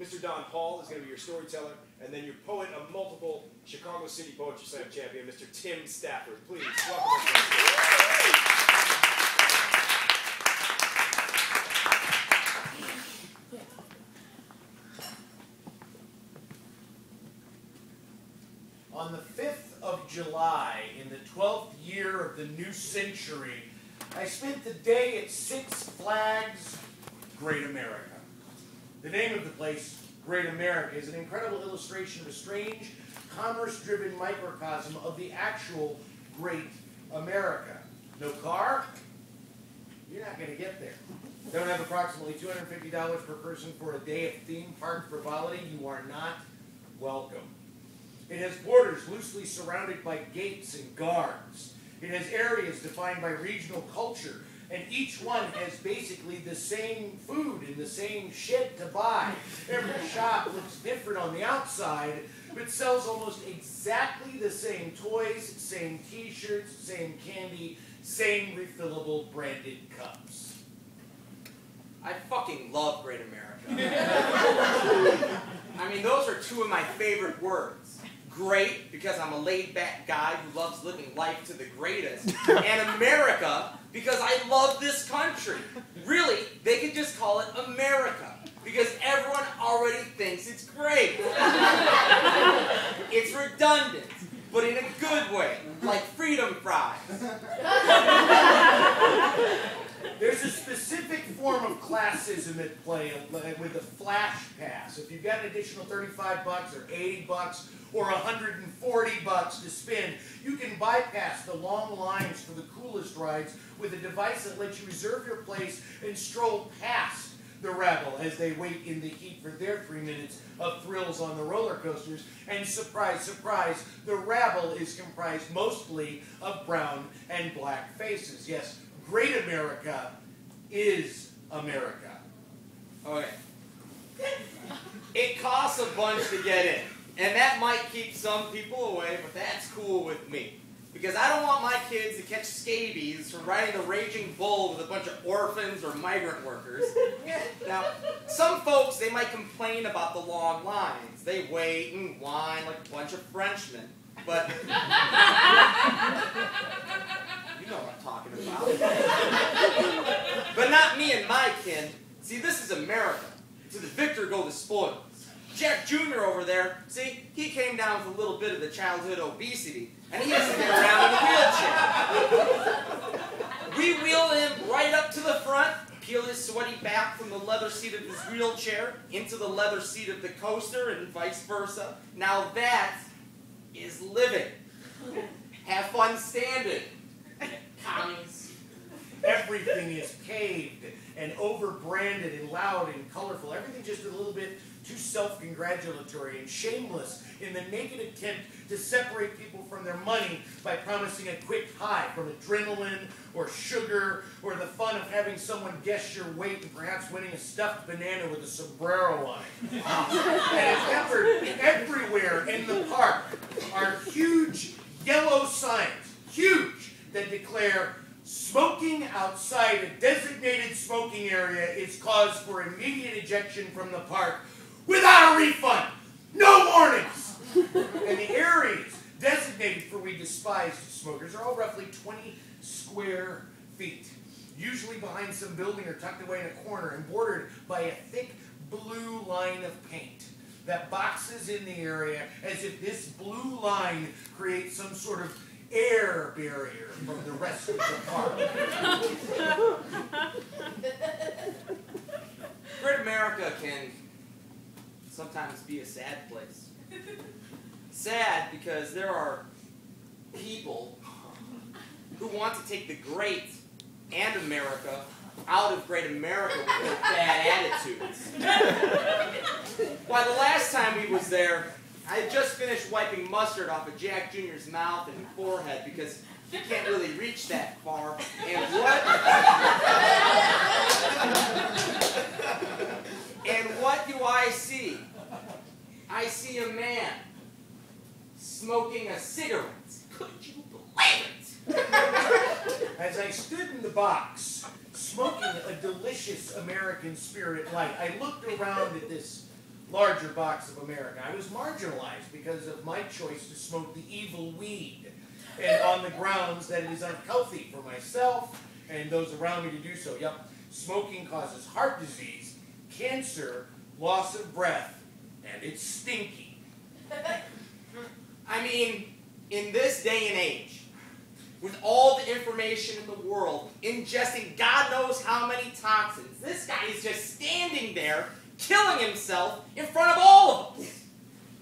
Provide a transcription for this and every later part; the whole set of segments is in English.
Mr. Don Hall is going to be your storyteller, and then your poet of multiple Chicago City Poetry Slam champion, Mr. Tim Stafford. Please welcome him. On the 5th of July, in the 12th year of the new century, I spent the day at Six Flags Great America. The name of the place, Great America, is an incredible illustration of a strange, commerce-driven microcosm of the actual Great America. No car? You're not going to get there. Don't have approximately $250 per person for a day of theme park frivolity? You are not welcome. It has borders loosely surrounded by gates and guards. It has areas defined by regional culture, and each one has basically the same food and the same shit to buy. Every shop looks different on the outside, but sells almost exactly the same toys, same t-shirts, same candy, same refillable branded cups. I fucking love Great America. I mean, those are two of my favorite words. Great, because I'm a laid-back guy who loves living life to the greatest. And America, because I love this country. Really, they could just call it America, because everyone already thinks it's great. It's redundant, but in a good way, like freedom fries. There's a specific form of classism at play with the flash pass. If you've got an additional $35 or $80 or $140 to spend, you can bypass the long lines for the coolest rides with a device that lets you reserve your place and stroll past the rabble as they wait in the heat for their 3 minutes of thrills on the roller coasters. And surprise, surprise, the rabble is comprised mostly of brown and black faces. Yes, Great America is America. Okay. It costs a bunch to get in, and that might keep some people away, but that's cool with me. Because I don't want my kids to catch scabies from riding the Raging Bull with a bunch of orphans or migrant workers. Now, some folks, they might complain about the long lines. They wait and whine like a bunch of Frenchmen. But you know what I'm talking about. But not me and my kin. See, this is America. To the victor go the spoils. Jack Jr. over there, see, he came down with a little bit of the childhood obesity, and he has to get around in a wheelchair. We wheel him right up to the front, peel his sweaty back from the leather seat of his wheelchair into the leather seat of the coaster, and vice versa. Now that is living. Have fun standing, commies. Everything is paved and over-branded and loud and colorful. Everything just a little bit too self-congratulatory and shameless in the naked attempt to separate people from their money by promising a quick high from adrenaline or sugar or the fun of having someone guess your weight and perhaps winning a stuffed banana with a sombrero on it. And everywhere in the park are huge yellow signs, huge, that declare smoking outside a designated smoking area is cause for immediate ejection from the park without a refund. No warnings. And the areas designated for we despised smokers are all roughly 20 square feet, usually behind some building or tucked away in a corner and bordered by a thick blue line of paint that boxes in the area as if this blue line creates some sort of air barrier from the rest of the park. Great America can sometimes be a sad place. Sad because there are people who want to take the great and America out of Great America with their bad attitudes. Why, the last time we was there, I had just finished wiping mustard off of Jack Jr.'s mouth and forehead because he can't really reach that far. And what do I see? I see a man smoking a cigarette. Could you believe it? As I stood in the box, smoking a delicious American Spirit Light, I looked around at this larger box of America. I was marginalized because of my choice to smoke the evil weed, and on the grounds that it is unhealthy for myself and those around me to do so. Yep, smoking causes heart disease, cancer, loss of breath, and it's stinky. I mean, in this day and age, with all the information in the world, ingesting God knows how many toxins, this guy is just standing there, killing himself in front of all of us.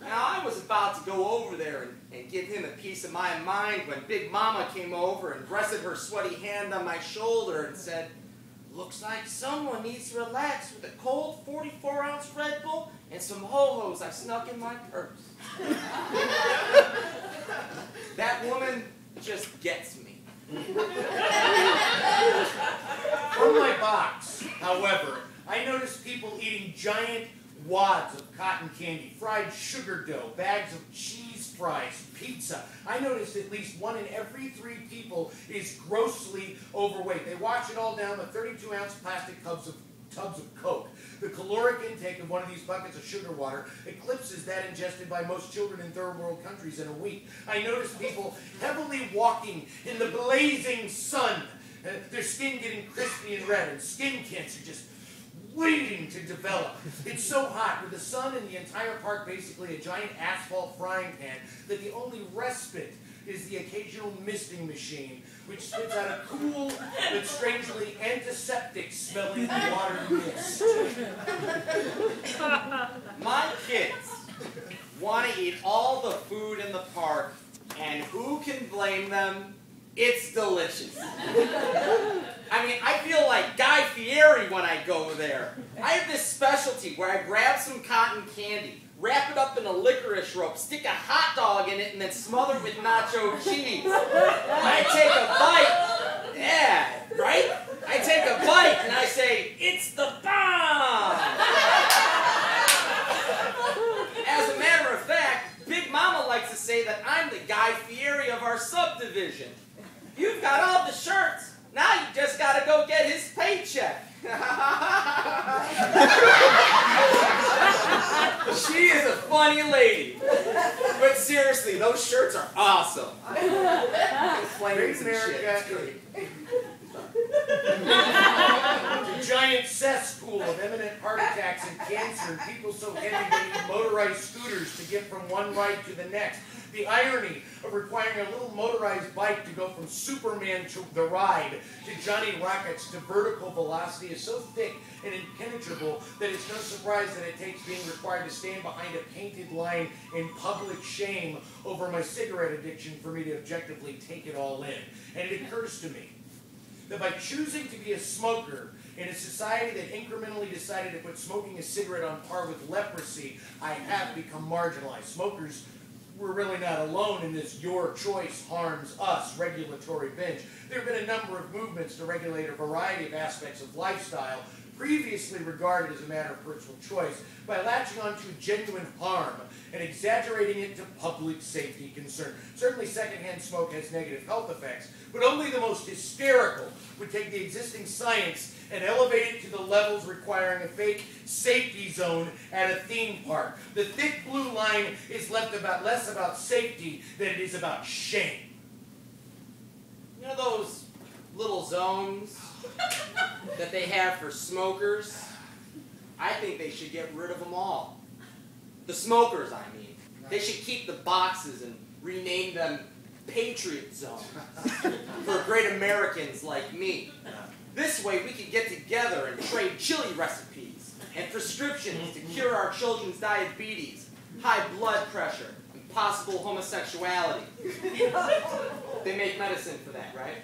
Now, I was about to go over there and give him a piece of my mind when Big Mama came over and rested her sweaty hand on my shoulder and said, "Looks like someone needs to relax with a cold 44-ounce Red Bull and some ho-hos I snuck in my purse." That woman just gets me. From my box, however, I noticed people eating giant wads of cotton candy, fried sugar dough, bags of cheese fries, pizza. I noticed at least 1 in every 3 people is grossly overweight. They wash it all down with 32-ounce plastic tubs of Coke. The caloric intake of one of these buckets of sugar water eclipses that ingested by most children in third world countries in a week. I noticed people heavily walking in the blazing sun, their skin getting crispy and red, and skin cancer just waiting to develop. It's so hot, with the sun and the entire park basically a giant asphalt frying pan, that the only respite is the occasional misting machine, which spits out a cool but strangely antiseptic-smelling water mist. My kids want to eat all the food in the park, and who can blame them? It's delicious. I mean, I feel like Guy Fieri when I go there. I have this specialty where I grab some cotton candy, wrap it up in a licorice rope, stick a hot dog in it, and then smother it with nacho cheese. I take a bite. Yeah, right? I take a bite and I say, "It's the bomb!" As a matter of fact, Big Mama likes to say that I'm the Guy Fieri of our subdivision. You've got all the shirts. Now you just got to go get his paycheck. She is a funny lady. But seriously, those shirts are awesome. Great America. A giant cesspool of imminent heart attacks and cancer, and people so heavy they need motorized scooters to get from one ride to the next. The irony of requiring a little motorized bike to go from Superman to the ride to Johnny Rockets to vertical velocity is so thick and impenetrable that it's no surprise that it takes being required to stand behind a painted line in public shame over my cigarette addiction for me to objectively take it all in. And it occurs to me that by choosing to be a smoker in a society that incrementally decided to put smoking a cigarette on par with leprosy, I have become marginalized. Smokers, we're really not alone in this "your choice harms us" regulatory binge. There have been a number of movements to regulate a variety of aspects of lifestyle previously regarded as a matter of personal choice by latching onto genuine harm and exaggerating it to public safety concern. Certainly secondhand smoke has negative health effects, but only the most hysterical would take the existing science and elevate it to the levels requiring a fake safety zone at a theme park. The thick blue line is less about safety than it is about shame. You know those little zones that they have for smokers? I think they should get rid of them all. The smokers, I mean. They should keep the boxes and rename them Patriot Zones for great Americans like me. This way we could get together and trade chili recipes and prescriptions to cure our children's diabetes, high blood pressure, and possible homosexuality. They make medicine for that, right?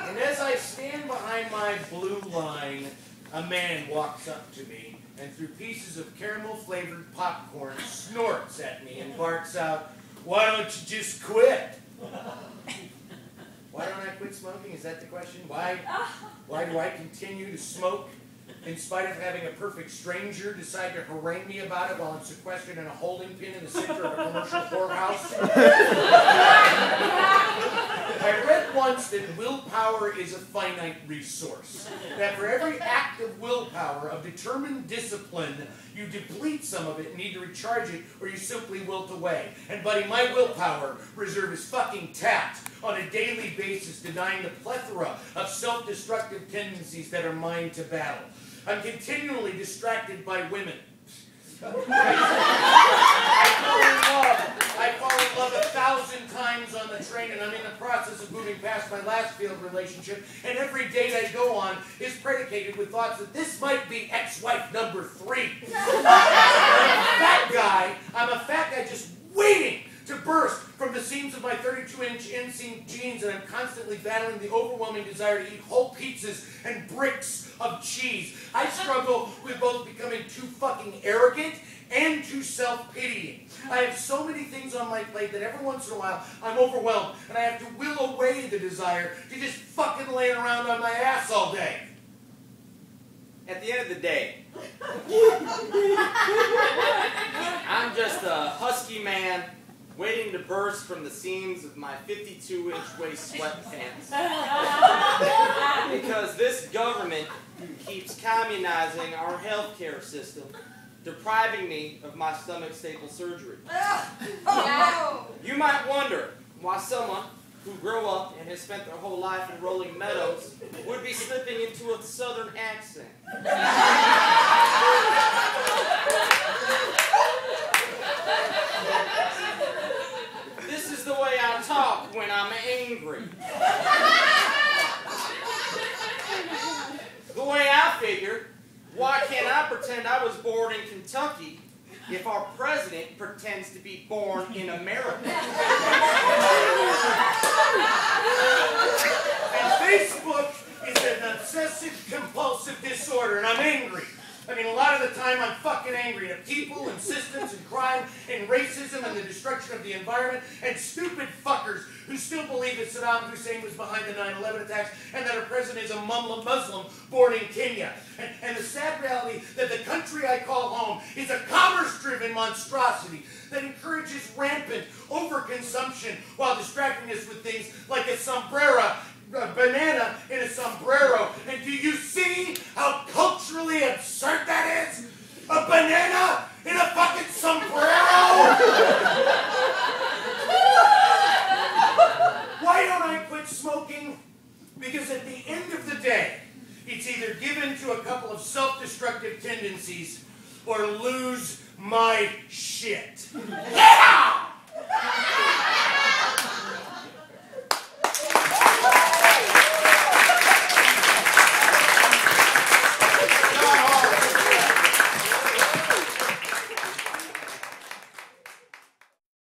And as I stand behind my blue line, a man walks up to me and through pieces of caramel-flavored popcorn snorts at me and barks out, "Why don't you just quit?" Why don't I quit smoking? Is that the question? Why do I continue to smoke? in spite of having a perfect stranger decide to harangue me about it while I'm sequestered in a holding pin in the center of a commercial whorehouse. I read once that willpower is a finite resource. That for every act of willpower, of determined discipline, you deplete some of it and need to recharge it, or you simply wilt away. And buddy, my willpower reserve is fucking tapped on a daily basis, denying the plethora of self-destructive tendencies that are mine to battle. I'm continually distracted by women. I fall in love 1,000 times on the train, and I'm in the process of moving past my last failed relationship, and every date I go on is predicated with thoughts that this might be ex-wife number 3. I'm a fat guy just waiting to burst from the seams of my 32-inch inseam jeans, and I'm constantly battling the overwhelming desire to eat whole pizzas and bricks of cheese. I struggle with both becoming too fucking arrogant and too self-pitying. I have so many things on my plate that every once in a while I'm overwhelmed, and I have to will away the desire to just fucking lay around on my ass all day. At the end of the day, I'm just a husky man waiting to burst from the seams of my 52-inch waist sweatpants. Because this government keeps communizing our healthcare system, depriving me of my stomach staple surgery. You might wonder why someone who grew up and has spent their whole life in rolling meadows would be slipping into a southern accent. This is the way I talk when I'm angry. The way I figure, why can't I pretend I was born in Kentucky if our president pretends to be born in America? And Facebook is an obsessive-compulsive disorder, and I'm angry. I mean, a lot of the time I'm fucking angry at people and systems and crime and racism and the destruction of the environment and stupid fuckers who still believe that Saddam Hussein was behind the 9/11 attacks and that our president is a Muslim born in Kenya. And the sad reality that the country I call home is a commerce-driven monstrosity that encourages rampant overconsumption while distracting us with things like a banana in a sombrero. And do you see how culturally absurd that is? A banana in a fucking sombrero? Why don't I quit smoking? Because at the end of the day, it's either given to a couple of self-destructive tendencies or lose my shit. Yeah!